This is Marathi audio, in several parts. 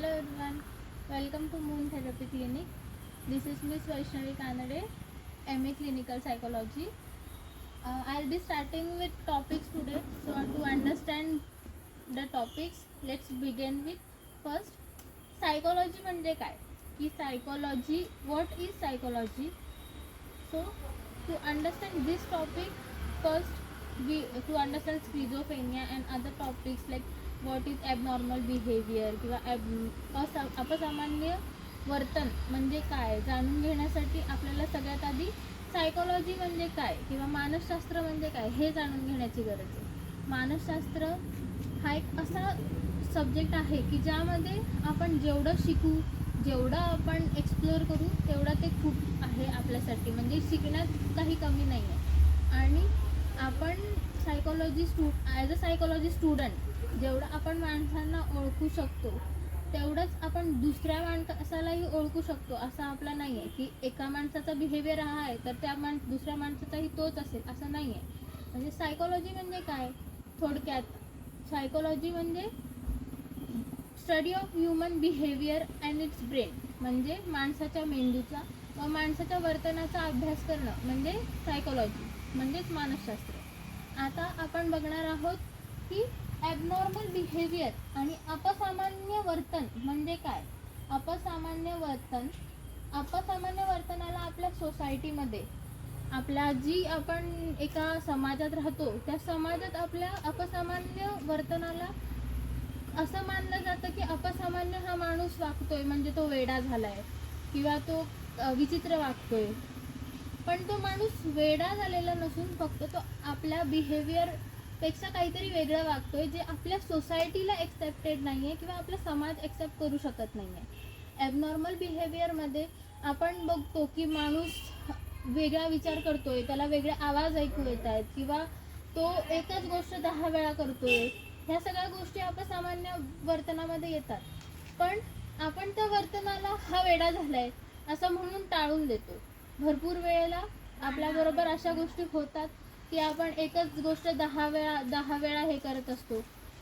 Hello everyone, welcome to Moon Therapy Clinic. This is Miss Vaishnavi Kanade, MA Clinical Psychology. I'll be starting with topics today. So to understand the topics, let's begin with first psychology म्हणजे काय? की psychology, what is psychology? So to understand this topic, first we to understand schizophrenia and other topics like what is abnormal behavior किंवा अपसामान्य वर्तन म्हणजे काय जाणून घेण्यासाठी आपल्याला सगळ्यात आधी सायकोलॉजी म्हणजे काय किंवा मानसशास्त्र म्हणजे काय हे जाणून घेण्याची गरज आहे. मानसशास्त्र हा एक असा सब्जेक्ट आहे की ज्यामध्ये आपण जेवढं शिकू, जेवढं आपण एक्सप्लोअर करू तेवढं ते खूप आहे आपल्यासाठी. म्हणजे शिकण्यात काही कमी नाही आहे. आणि आपण ॲज अ सायकोलॉजी स्टुडंट जेवढं आपण माणसांना ओळखू शकतो तेवढंच आपण दुसऱ्या माणसालाही ओळखू शकतो. असं आपलं नाही आहे की एका माणसाचा बिहेवियर हा आहे तर त्या दुसऱ्या माणसाचाही तोच असेल असं नाही आहे. म्हणजे सायकोलॉजी म्हणजे काय? थोडक्यात सायकोलॉजी म्हणजे study of human behaviour and it's brain, म्हणजे माणसाच्या मेंदूचा व माणसाच्या वर्तनाचा अभ्यास करणं म्हणजे सायकोलॉजी म्हणजेच मानसशास्त्र. आता आपण बघणार आहोत की ॲबनॉर्मल बिहेवियर आणि अपसामान्य वर्तन म्हणजे काय. अपसामान्य वर्तनाला आपल्या सोसायटीमध्ये आपल्या जी आपण एका समाजात राहतो त्या समाजात आपल्या अपसामान्य वर्तनाला असं मानलं जातं की अपसामान्य हा माणूस वागतोय म्हणजे तो वेडा झालाय किंवा तो विचित्र वागतोय. पण तो माणूस वेडा झालेला नसून फक्त तो आपल्या बिहेवियर पेक्षा काहीतरी वेगळं वागतोय जे आपल्या सोसायटीला एक्सेप्टेड नाही आहे किंवा आपला समाज एक्सेप्ट करू शकत नाही आहे. ॲबनॉर्मल बिहेवियरमध्ये आपण बघतो की माणूस वेगळा विचार करतोय, त्याला वेगळे आवाज ऐकू येत आहेत किंवा तो एकच गोष्ट 10 वेळा करतोय. ह्या सगळ्या गोष्टी अपसामान्य वर्तनामध्ये येतात. पण आपण त्या वर्तनाला हा वेडा झालाय असं म्हणून टाळून देतो. भरपूर वेळेला आपल्याबरोबर अशा गोष्टी होतात की आपण एकच गोष्ट 10 वेळा हे करत असतो,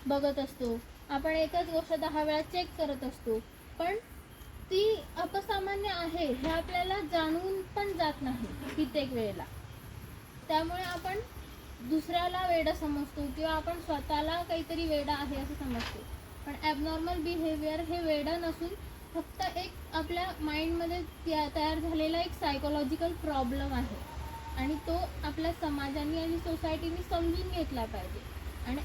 बघत असतो. आपण एकच गोष्ट 10 वेळा चेक करत असतो, पण ती अपसामान्य आहे हे आपल्याला जाणून पण जात नाही कित्येक वेळेला. त्यामुळे आपण दुसऱ्याला वेडा समजतो किंवा आपण स्वतःला काहीतरी वेडा आहे असं समजतो. पण ॲबनॉर्मल बिहेवियर हे वेडा नसून फक्त एक आपल्या माइंडमध्ये तयार झालेला एक सायकोलॉजिकल प्रॉब्लेम आहे आणि तो आपल्या समाजाने आणि सोसायटीने समजून घेतला पाहिजे. आणि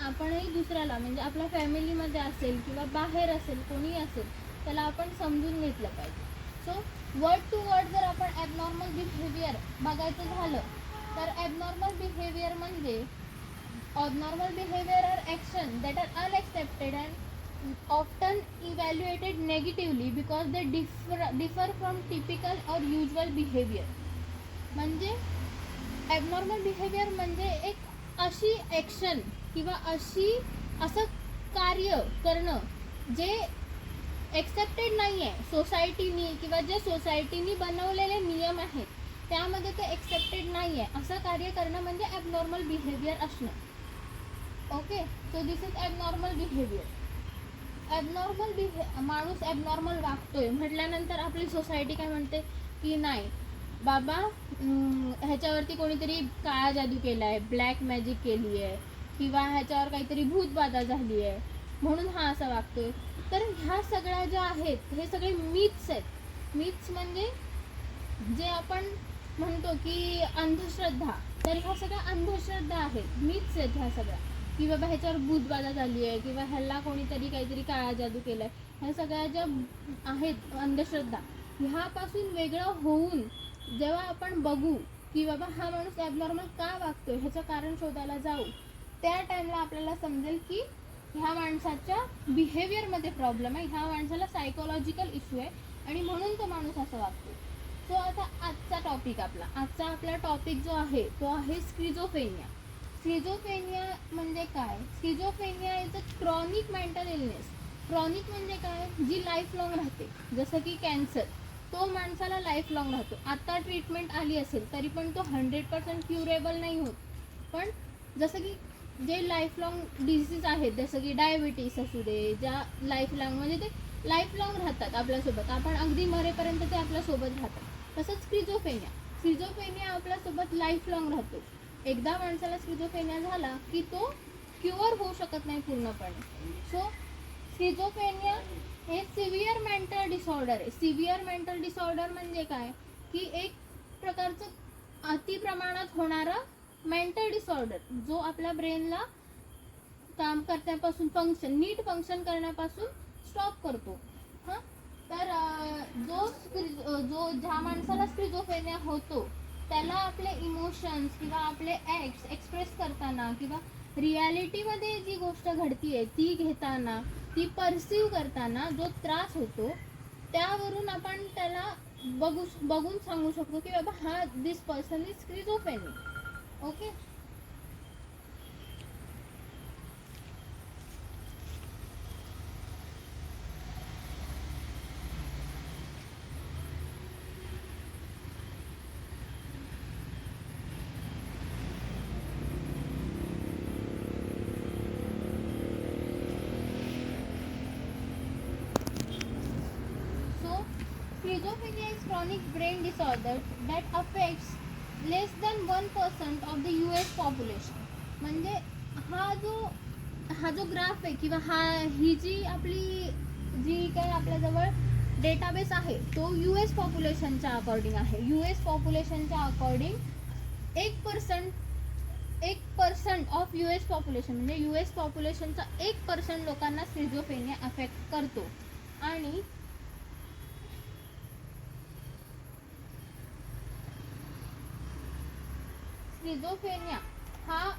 आपणही दुसऱ्याला म्हणजे आपल्या फॅमिलीमध्ये असेल किंवा बाहेर असेल कोणी असेल त्याला आपण समजून घेतलं पाहिजे. सो वर्ड टू वर्ड जर आपण ॲबनॉर्मल बिहेवियर बघायचं झालं तर ॲबनॉर्मल बिहेवियर म्हणजे abnormal behavior or action that are unaccepted and often evaluated negatively because they differ from typical or usual behavior. म्हणजे ॲबनॉर्मल बिहेवियर म्हणजे एक अशी ॲक्शन किंवा असं कार्य करणं जे एक्सेप्टेड नाही आहे सोसायटीनी किंवा जे सोसायटीनी बनवलेले नियम आहेत त्यामध्ये ते एक्सेप्टेड नाही आहे असं कार्य करणं म्हणजे ॲबनॉर्मल बिहेवियर असणं. Okay, so this is abnormal behaviour. माणूस ॲबनॉर्मल वागतोय म्हटल्यानंतर आपली सोसायटी काय म्हणते की नाही बाबा ह्याच्यावरती कोणीतरी काळा जादू केला आहे, ब्लॅक मॅजिक केली आहे किंवा ह्याच्यावर काहीतरी भूतबाधा झाली आहे म्हणून हा असा वागतोय. तर ह्या सगळ्या ज्या आहेत हे सगळे मिथ्स आहेत. मिथ्स म्हणजे जे आपण म्हणतो की अंधश्रद्धा, तर ह्या सगळ्या अंधश्रद्धा आहेत, मिथ्स आहेत ह्या सगळ्या की बाबा ह्याच्यावर भूतबाधा झाली आहे किंवा ह्याला कोणीतरी काहीतरी काळा जादू केला आहे. ह्या सगळ्या ज्या आहेत अंधश्रद्धा ह्यापासून वेगळं होऊन जेव्हा आपण बघू की बाबा हा माणूस ॲबनॉर्मल का वागतोय ह्याचं कारण शोधायला जाऊ त्या टाईमला आपल्याला समजेल की ह्या माणसाच्या बिहेवियरमध्ये प्रॉब्लेम आहे, ह्या माणसाला सायकोलॉजिकल इश्यू आहे आणि म्हणून तो माणूस असं वागतो. सो आता आजचा आपला टॉपिक जो आहे तो आहे स्किझोफ्रेनिया. स्किझोफ्रेनिया म्हणजे काय? Schizophrenia is a chronic mental illness. Chronic म्हणजे काय? जी लाईफ लॉंग राहते. जसं की कॅन्सर, तो माणसाला लाईफ लॉंग राहतो. आता ट्रीटमेंट आली असेल तरी पण तो 100% क्युरेबल नाही होत. पण जसं की जे लाईफ लॉंग डिसीज आहेत जसं की डायबिटीस असू दे, ज्या लाईफ लॉंग म्हणजे ते लाईफ लॉंग राहतात आपल्यासोबत, आपण अगदी मरेपर्यंत ते आपल्यासोबत राहतात. तसंच स्क्रिझोफेनिया आपल्यासोबत लाईफ लॉंग राहतो. एकदा माणसाला स्क्रिझोफेनिया झाला की तो क्युअर होऊ शकत नाही पूर्णपणे. सो स्क्रिझोफेनिया हे सिव्हिअर मेंटल डिसऑर्डर आहे. सिव्हिअर मेंटल डिसऑर्डर म्हणजे काय की एक प्रकारचं अति प्रमाणात होणारा मेंटल डिसऑर्डर, जो आपल्या ब्रेनला काम करण्यापासून नीट फंक्शन करण्यापासून स्टॉप करतो. हां, तर जो ज्या माणसाला स्क्रिझोफेनिया होतो त्याला आपले इमोशन्स किंवा आपले ॲक्ट्स एक्सप्रेस करताना किंवा रियालिटीमध्ये जी गोष्ट घडतीये ती घेताना, ती परसिव्ह करताना जो त्रास होतो, त्यावरून आपण त्याला बघून सांगू शकतो की बाबा हा this person is schizophrenic. Okay. Schizophrenia is chronic brain disorder that affects less than 1% of the US population. म्हणजे हा जो ग्राफ आहे किंवा ही जी काही आपल्याजवळ डेटाबेस आहे तो US पॉप्युलेशनच्या अकॉर्डिंग आहे. US पॉप्युलेशनच्या अकॉर्डिंग 1% ऑफ US पॉप्युलेशन म्हणजे US पॉप्युलेशनचा 1% लोकांना स्क्रिझोफेनिया अफेक्ट करतो. आणि स्क्रिझोफेनिया हा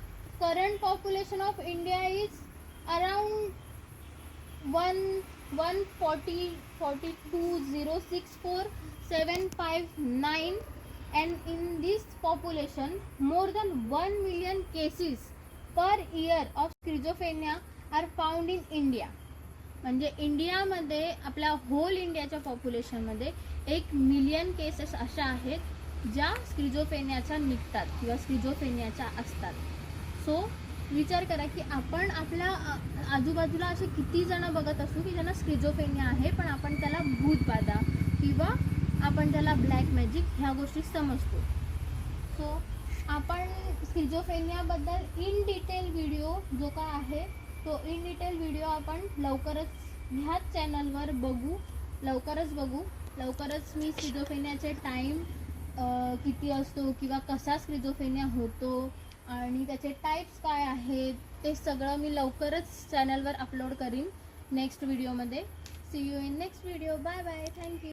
current population of India is around 142,064,759 and in this population more than 1 million cases per year of schizophrenia are found in India. म्हणजे इंडियामध्ये आपल्या होल इंडियाच्या पॉप्युलेशनमध्ये 1 मिलियन केसेस अशा आहेत ज्या स्क्रिझोफेनियाच्या निघतात किंवा स्क्रिझोफेनियाच्या असतात. सो विचार करा की आपण आपल्या आजूबाजूला असे किती जण बघत असू की ज्यांना स्क्रिझोफेनिया आहे, पण आपण त्याला भूतबाधा किंवा आपण त्याला ब्लॅक मॅजिक ह्या गोष्टी समजतो. सो आपण स्क्रिझोफेनियाबद्दल इन डिटेल व्हिडिओ जो काय आहे तो इन डिटेल व्हिडिओ आपण लवकरच ह्याच चॅनलवर लवकरच मी स्क्रिझोफेनियाचे टाईम किती असतो किंवा कसा स्क्रिझोफेनिया होतो आणि त्याचे टाईप्स काय आहेत ते सगळं मी लवकरच चॅनलवर अपलोड करीन नेक्स्ट व्हिडिओमध्ये. See you in next video. Bye bye. Thank you.